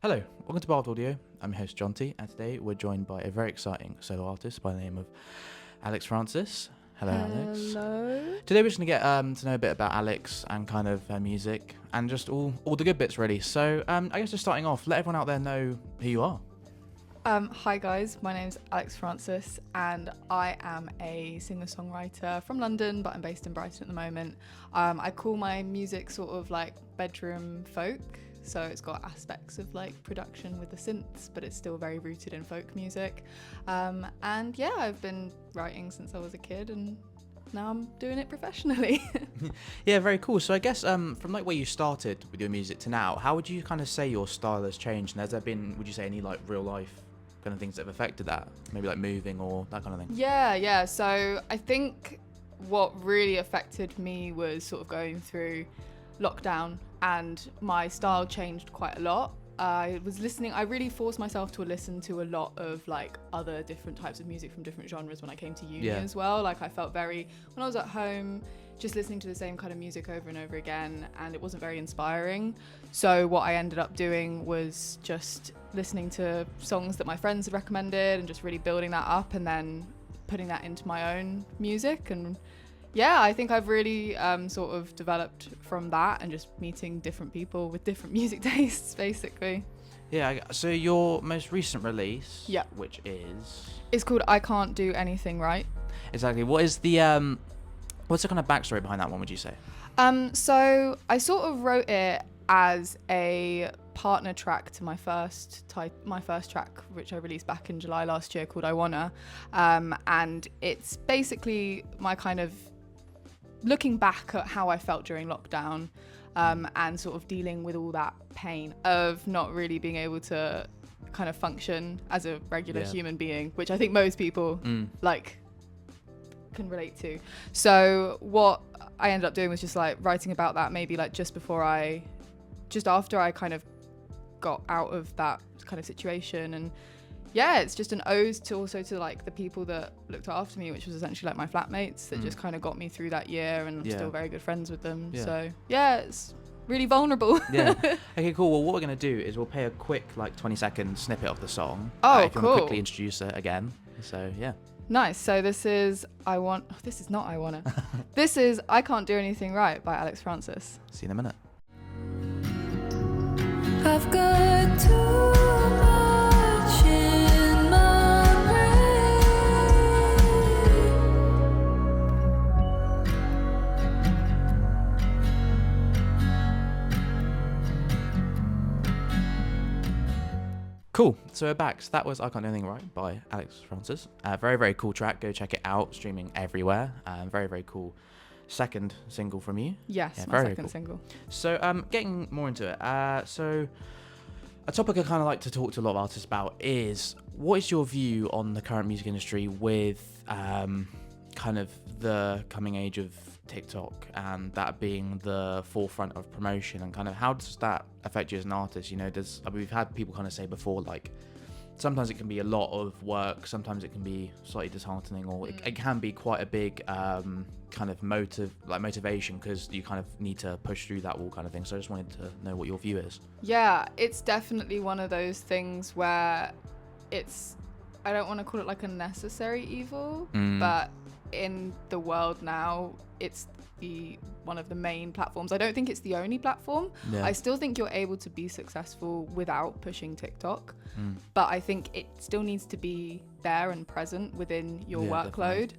Hello, welcome to Barbed Audio. I'm your host Jonty, and today we're joined by a very exciting solo artist by the name of Alex Francis. Hello, Alex. Hello. Today we're just going to get to know a bit about Alex and kind of her music and just all the good bits really. So I guess just starting off, let everyone out there know who you are. Hi guys, my name's Alex Francis and I am a singer-songwriter from London, but I'm based in Brighton at the moment. I call my music sort of like bedroom folk, so it's got aspects of like production with the synths, but it's still very rooted in folk music. And yeah, I've been writing since I was a kid and now I'm doing it professionally. Yeah, very cool. So I guess from like where you started with your music to now, how would you kind of say your style has changed? And has there been, would you say, any like real life kind of things that have affected that? Maybe like moving or that kind of thing? Yeah. So I think what really affected me was sort of going through lockdown and my style changed quite a lot. I really forced myself to listen to a lot of like other different types of music from different genres when I came to uni as well. Like I felt when I was at home, just listening to the same kind of music over and over again, and it wasn't very inspiring. So what I ended up doing was just listening to songs that my friends had recommended and just really building that up and then putting that into my own music. And yeah, I think I've really sort of developed from that and just meeting different people with different music tastes, basically. Yeah, so your most recent release, Yeah, which is... it's called I Can't Do Anything Right. Exactly. What is the, what's the kind of backstory behind that one, would you say? So I sort of wrote it as a partner track to my first track, which I released back in July last year, called I Wanna. And it's basically my kind of looking back at how I felt during lockdown, and sort of dealing with all that pain of not really being able to kind of function as a regular human being, which I think most people like can relate to. So what I ended up doing was just like writing about that maybe like just after I kind of got out of that kind of situation. And yeah, it's just an ode to like the people that looked after me, which was essentially like my flatmates that just kind of got me through that year, and I'm still very good friends with them. So yeah, it's really vulnerable. Okay, cool. Well, what we're going to do is we'll play a quick like 20-second snippet of the song. If you want to quickly introduce it again. So yeah. Nice. So this is this is not I Wanna. This is I Can't Do Anything Right by Alex Francis. See you in a minute. I've got too much in my brain. Cool. So we're back. So that was I Can't Do Anything Right by Alex Francis. Very, very cool track. Go check it out. Streaming everywhere. Very, very cool second single from you. Yes, my very second cool. single. So getting more into it. So a topic I kind of like to talk to a lot of artists about is what is your view on the current music industry with kind of the coming age of TikTok and that being the forefront of promotion, and kind of how does that affect you as an artist? You know, we've had people kind of say before, like sometimes it can be a lot of work, sometimes it can be slightly disheartening, or it can be quite a big kind of motivation because you kind of need to push through that wall kind of thing. So I just wanted to know what your view is. Yeah, it's definitely one of those things where I don't want to call it like a necessary evil, but in the world now, it's one of the main platforms. I don't think it's the only platform. I still think you're able to be successful without pushing TikTok, but I think it still needs to be there and present within your workload.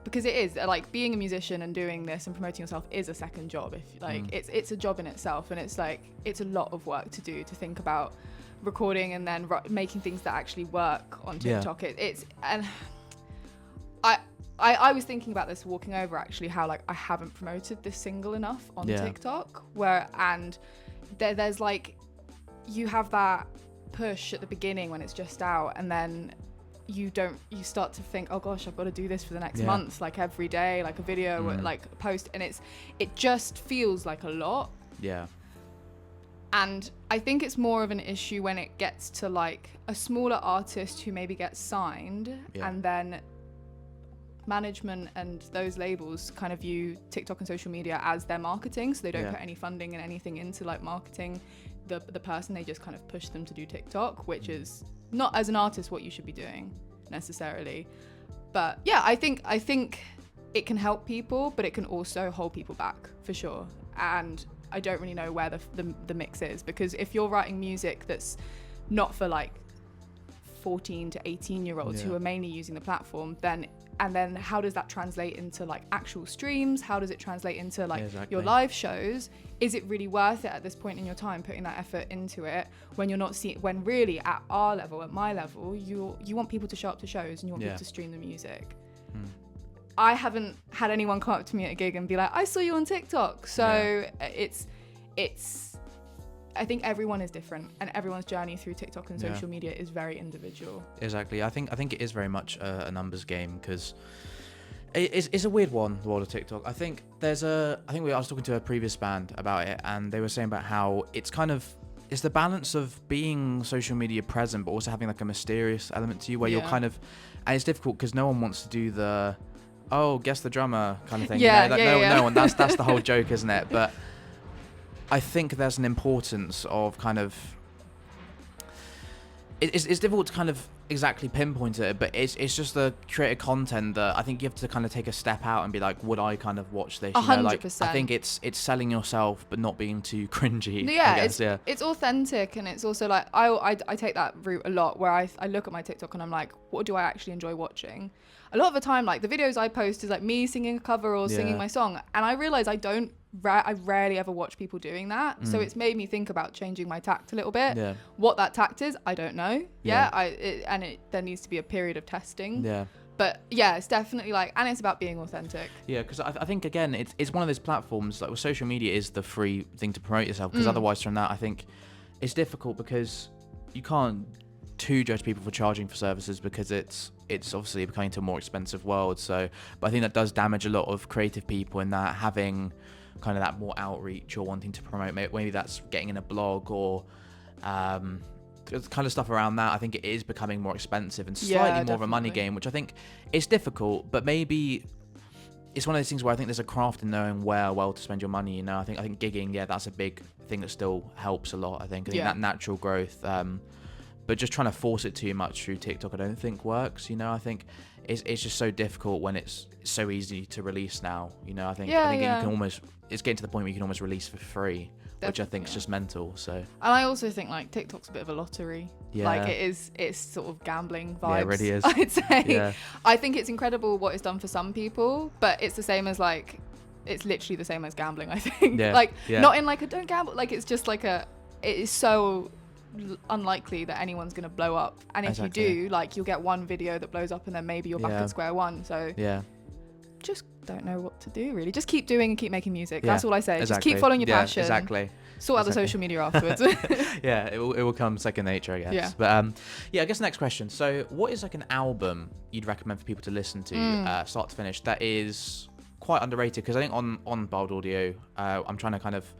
Because it is like being a musician and doing this and promoting yourself is a second job. If like it's a job in itself, and it's like it's a lot of work to do, to think about recording and then making things that actually work on TikTok. I was thinking about this walking over, actually, how like I haven't promoted this single enough on TikTok, there's like you have that push at the beginning when it's just out, and then you start to think, oh gosh, I've got to do this for the next month, like every day, like a video, like a post, and it just feels like a lot. And I think it's more of an issue when it gets to like a smaller artist who maybe gets signed, and then management and those labels kind of view TikTok and social media as their marketing, so they don't put any funding and anything into like marketing the person. They just kind of push them to do TikTok, which is not, as an artist, what you should be doing necessarily. But yeah, I think it can help people, but it can also hold people back for sure. And I don't really know where the mix is, because if you're writing music that's not for like 14 to 18 year olds who are mainly using the platform, then how does that translate into like actual streams? How does it translate into like your live shows? Is it really worth it at this point in your time, putting that effort into it, when you're not seeing, when really at our level, at my level, you want people to show up to shows and you want people to stream the music. I haven't had anyone come up to me at a gig and be like, I saw you on TikTok. So it's I think everyone is different, and everyone's journey through TikTok and social media is very individual. Exactly. I think it is very much a numbers game, because it's a weird one, the world of TikTok. I think I was talking to a previous band about it, and they were saying about how it's the balance of being social media present, but also having like a mysterious element to you, where you're kind of, and it's difficult because no one wants to do the, oh, guess the drummer kind of thing. No one. That's the whole joke, isn't it? But I think there's an importance of kind of, it's difficult to kind of exactly pinpoint it, but it's just the creative content that I think you have to kind of take a step out and be like, would I kind of watch this? 100%. I think it's selling yourself, but not being too cringy. It's authentic, and it's also like I take that route a lot, where I look at my TikTok and I'm like, what do I actually enjoy watching? A lot of the time, like the videos I post is like me singing a cover or singing my song, and I realize I rarely ever watch people doing that. So it's made me think about changing my tact a little bit. What that tact is, I don't know. There needs to be a period of testing. But yeah, it's definitely like, and it's about being authentic. Yeah, because I think again, it's one of those platforms, like with social media is the free thing to promote yourself, because otherwise from that, I think it's difficult, because you can't too judge people for charging for services, because it's obviously becoming to a more expensive world. So, but I think that does damage a lot of creative people, in that having kind of that more outreach or wanting to promote, maybe that's getting in a blog or kind of stuff around that. I think it is becoming more expensive and slightly more of a money game, which I think is difficult, but maybe it's one of those things where I think there's a craft in knowing where well to spend your money. You know, I think gigging, that's a big thing that still helps a lot. I think that natural growth, but just trying to force it too much through TikTok, I don't think works. You know, I think it's just so difficult when it's so easy to release now. You know, I think you can almost, it's getting to the point where you can almost release for free. Definitely, which I think is just mental. So, and I also think like TikTok's a bit of a lottery. Like it's sort of gambling vibes. Yeah, it really is. I'd say. I think it's incredible what it's done for some people, but it's the same as like, it's literally the same as gambling, I think. Not in like a don't gamble, like it's just like it is so unlikely that anyone's going to blow up, and if you do, like, you'll get one video that blows up and then maybe you're back at square one. So just don't know what to do, really. Just keep doing and keep making music. That's all I say. Just keep following your passion. Sort out the social media afterwards. It will come second nature, I guess. But I guess next question. So what is like an album you'd recommend for people to listen to start to finish that is quite underrated? Because I think on Barbed Audio, I'm trying to kind of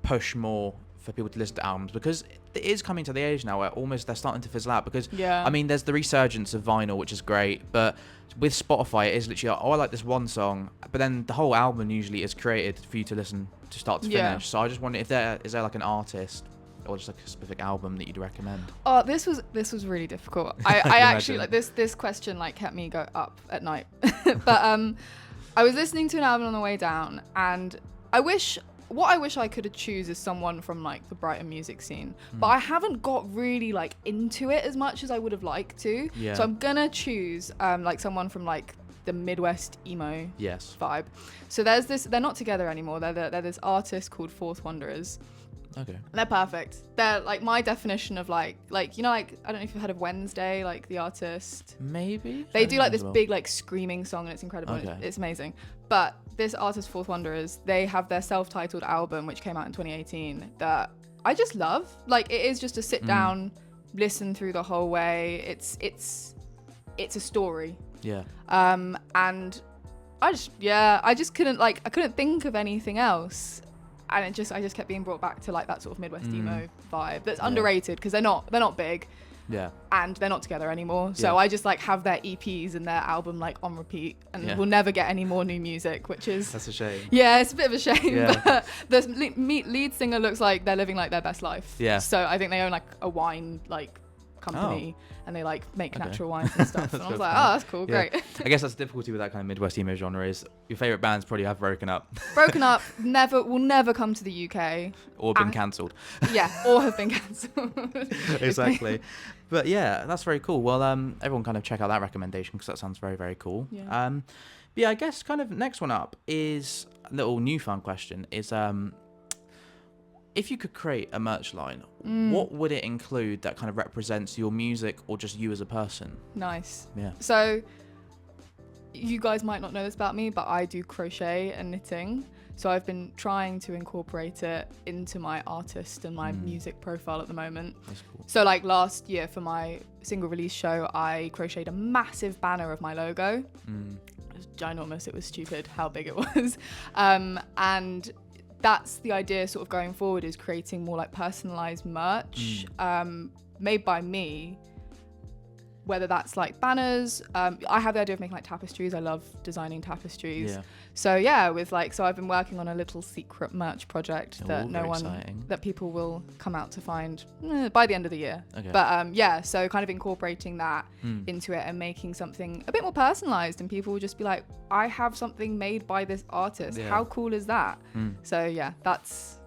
push more for people to listen to albums, because it is coming to the age now where almost they're starting to fizzle out, because I mean, there's the resurgence of vinyl, which is great, but with Spotify it is literally like, I like this one song, but then the whole album usually is created for you to listen to start to finish. So I just wonder if is there like an artist or just like a specific album that you'd recommend? Oh, this was really difficult. I actually like this question like kept me go up at night. But I was listening to an album on the way down, and I wish I could have choose is someone from like the Brighton music scene, but I haven't got really like into it as much as I would have liked to. So I'm gonna choose like someone from like the Midwest emo vibe. So there's this, they're not together anymore. They're this artist called Fourth Wanderers. Okay. And they're perfect. They're like my definition of like you know, like, I don't know if you've heard of Wednesday, like the artist. Maybe. They do like this big like screaming song, and it's incredible. Okay. It's amazing. But this artist, Fourth Wanderers, they have their self-titled album, which came out in 2018, that I just love. Like, it is just a sit down, listen through the whole way. It's a story. Yeah. And I just couldn't I couldn't think of anything else. And I just kept being brought back to like that sort of Midwest emo vibe that's underrated, because they're not big, Yeah. and they're not together anymore. So Yeah. I just like have their EPs and their album like on repeat, and Yeah. we'll never get any more new music, which is That's a shame. yeah, it's a bit of a shame. Yeah. But the lead singer looks like they're living like their best life. Yeah. So I think they own like a wine like company, and they like make natural wines and stuff. And I was like, oh, that's cool, Yeah. great. I guess that's the difficulty with that kind of Midwest emo genre is your favourite bands probably have broken up Broken up, will never come to the UK. or been And- cancelled. Yeah, or have been cancelled. Exactly. But yeah, that's very cool. Well, everyone kind of check out that recommendation because that sounds very, very cool. Yeah. But yeah, I guess kind of next one up is a little new fun question is if you could create a merch line, what would it include that kind of represents your music or just you as a person? Nice. Yeah. So you guys might not know this about me, but I do crochet and knitting. So I've been trying to incorporate it into my artist and my music profile at the moment. That's cool. So like last year for my single release show, I crocheted a massive banner of my logo. It was ginormous. It was stupid how big it was. And that's the idea sort of going forward, is creating more like personalized merch made by me, whether that's like banners. I have the idea of making like tapestries. I love designing tapestries. Yeah. So yeah, so I've been working on a little secret merch project that very exciting. that people will come out to find by the end of the year. Okay. But yeah, so kind of incorporating that into it and making something a bit more personalized, and people will just be like, I have something made by this artist. Yeah. How cool is that? So yeah, that's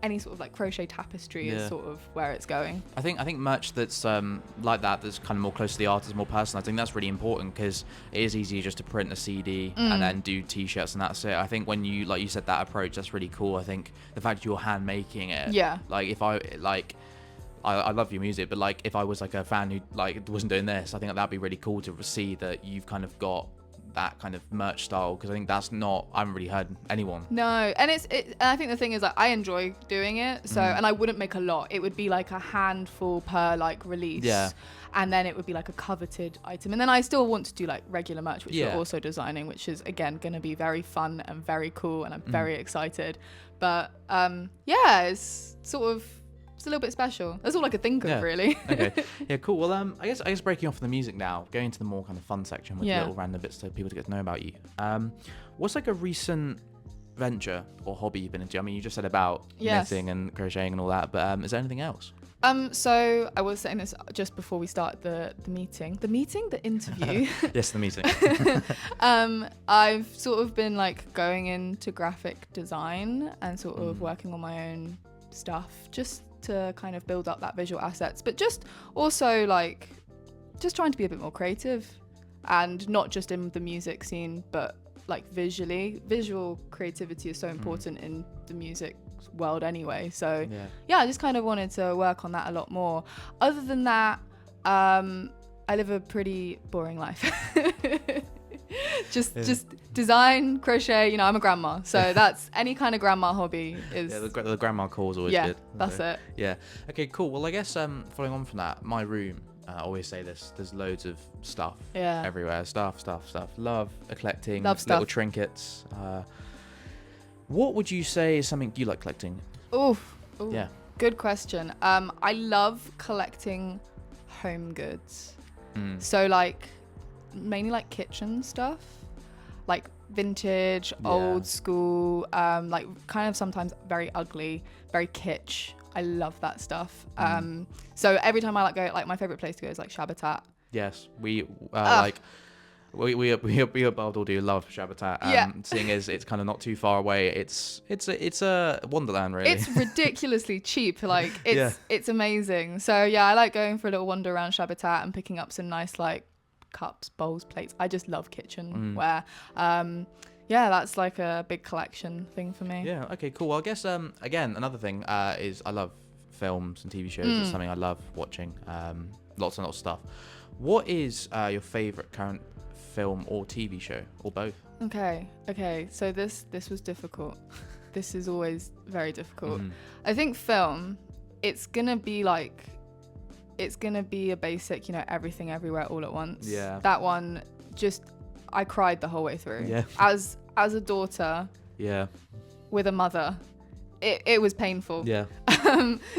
any sort of like crochet tapestry is Yeah. sort of where it's going. I think merch that's like that's kind of more close to the artist, more personal. I think that's really important because it is easy just to print a CD and then do T-shirts and that's it. I think when you, like you said, that approach, that's really cool. I think the fact you're hand making it. Yeah. Like if I love your music, but like if I was like a fan who like wasn't doing this, I think that'd be really cool to see that you've kind of got that kind of merch style, because I think I haven't really heard anyone. No, and and I think the thing is, like, I enjoy doing it. So, and I wouldn't make a lot. It would be like a handful per like release. Yeah. And then it would be like a coveted item. And then I still want to do like regular merch, which Yeah. we're also designing, which is again going to be very fun and very cool. And I'm very excited. But yeah, it's sort of, it's a little bit special. That's all I could think of, Yeah. really. Okay. Yeah, cool. Well, I guess breaking off the music now, going into the more kind of fun section with Yeah. little random bits so people to get to know about you. What's like a recent venture or hobby you've been into? I mean, you just said about Yes. knitting and crocheting and all that, but is there anything else? So I was saying this just before we start the interview. Yes, the meeting. I've sort of been like going into graphic design and sort of working on my own stuff just to kind of build up that visual assets, but just also like just trying to be a bit more creative, and not just in the music scene, but like visual creativity is so important in the music world anyway. So yeah, I just kind of wanted to work on that a lot more. Other than that, I live a pretty boring life. just design, crochet, I'm a grandma, so that's any kind of grandma hobby is Yeah, the grandma call is always yeah, good. that's So, it. Yeah. Okay, cool. Well, I guess following on from that, my room, I always say this, there's loads of stuff Yeah. everywhere. Stuff. Love collecting Love little stuff. trinkets. What would you say is something you like collecting? Ooh, Yeah. good question. I love collecting home goods. So like mainly like kitchen stuff, like vintage, Yeah. old school, like kind of sometimes very ugly, very kitsch. I love that stuff. So every time I like my favorite place to go is like Shabbatat. Yes, we at Barbed all do love Shabbatat. Yeah. Seeing as it's kind of not too far away, it's a wonderland really. It's ridiculously cheap. Like Yeah. it's amazing. So yeah, I like going for a little wander around Shabbatat and picking up some nice like cups, bowls, plates. I just love kitchenware. Yeah, that's like a big collection thing for me. Yeah. Okay. Cool. Well, I guess again another thing is I love films and TV shows. It's something I love watching. Lots and lots of stuff. What is your favorite current film or TV show, or both? Okay. So this was difficult. This is always very difficult. I think film, it's gonna be a basic, Everything Everywhere All at Once. Yeah. That one, I cried the whole way through. Yeah. As a daughter Yeah. with a mother, it was painful. Yeah.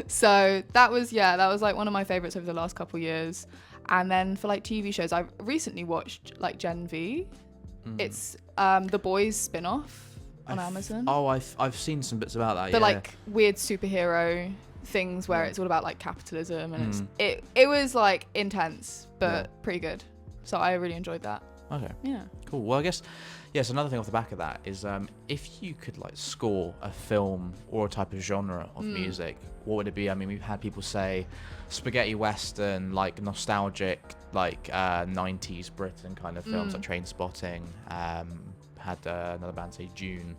So that was like one of my favorites over the last couple years. And then for like TV shows, I recently watched like Gen V. It's The Boys spin-off on Amazon. Oh, I've seen some bits about that. The like weird superhero things where it's all about like capitalism, and it was like intense but pretty good. So I really enjoyed that. Okay. Yeah. Cool. Well, I guess yes. Another thing off the back of that is if you could like score a film or a type of genre of music, what would it be? I mean, we've had people say spaghetti western, like nostalgic, like 90s Britain kind of films, like Trainspotting. Had another band say Dune.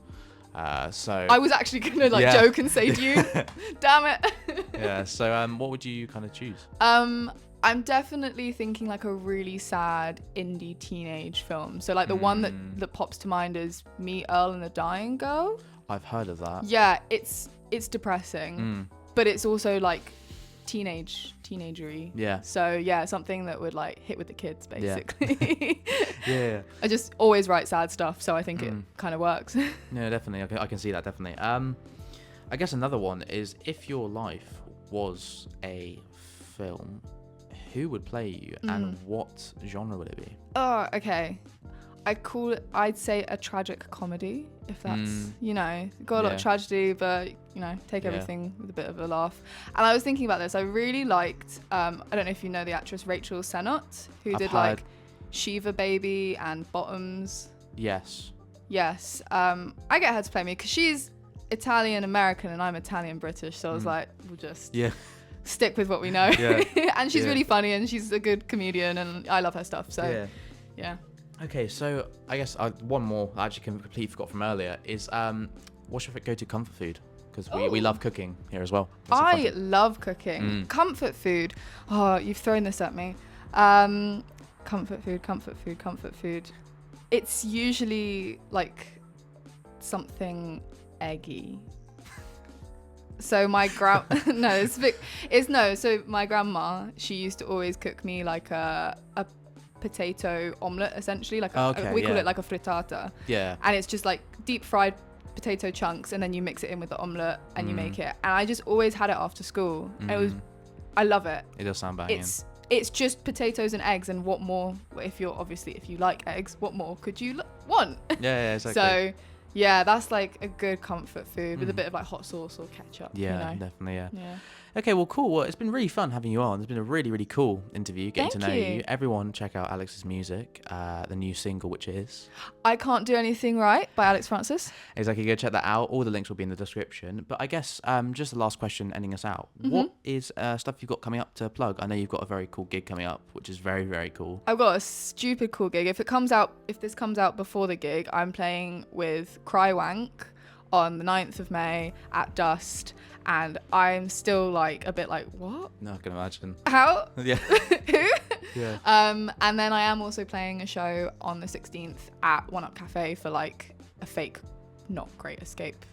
So I was actually gonna like joke and say Dune. Damn it. Yeah. So what would you kind of choose? I'm definitely thinking like a really sad indie teenage film. So like the one that pops to mind is Me, Earl and the Dying Girl. I've heard of that. Yeah, it's depressing, but it's also like teenagery. Yeah. So yeah, something that would like hit with the kids basically. Yeah. I just always write sad stuff, so I think it kind of works. No, definitely. I can see that definitely. I guess another one is if your life was a film, who would play you and what genre would it be? Oh, okay. I'd say a tragic comedy, if that's, you know, got a lot of tragedy, but, you know, take everything with a bit of a laugh. And I was thinking about this. I really liked, I don't know if you know the actress Rachel Sennott, who did like Shiva Baby and Bottoms. Yes. Yes. I get her to play me because she's Italian American and I'm Italian British. So I was like, we'll just stick with what we know. And she's really funny and she's a good comedian and I love her stuff. So yeah. Okay, so I guess one more I actually completely forgot from earlier is what's your go-to comfort food? Because we love cooking here as well. I love cooking. Comfort food. Oh, you've thrown this at me. Comfort food. It's usually like something eggy. So my so my grandma, she used to always cook me like a potato omelette, essentially, like we call it like a frittata. Yeah. And it's just like deep fried potato chunks, and then you mix it in with the omelette and you make it. And I just always had it after school. I love it. It does sound banging. It's just potatoes and eggs, and what more? If you like eggs, what more could you want? Yeah, exactly. So yeah, that's like a good comfort food with a bit of like hot sauce or ketchup. Yeah, you know? definitely. Yeah. Okay, well, cool. Well, it's been really fun having you on. It's been a really, really cool interview, getting to know you. Everyone, check out Alex's music, the new single, which is I Can't Do Anything Right by Alex Francis. Exactly. Go check that out. All the links will be in the description. But I guess just the last question, ending us out. What is stuff you've got coming up to plug? I know you've got a very cool gig coming up, which is very, very cool. I've got a stupid cool gig. If this comes out before the gig, I'm playing with Crywank on the 9th of May at Dust, and I'm still like a bit like, what? No, I can imagine. How? Yeah. Who? Yeah. And then I am also playing a show on the 16th at One Up Cafe for like a fake Not Great Escape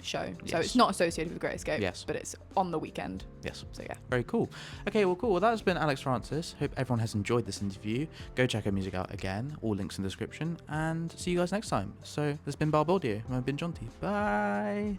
show. So it's not associated with Great Escape, but it's on the weekend. Yes. So yeah. Very cool. Okay, well, cool. Well, that has been Alex Francis. Hope everyone has enjoyed this interview. Go check her music out again. All links in the description. And see you guys next time. So, this has been Barbed. I've been Jonty. Bye.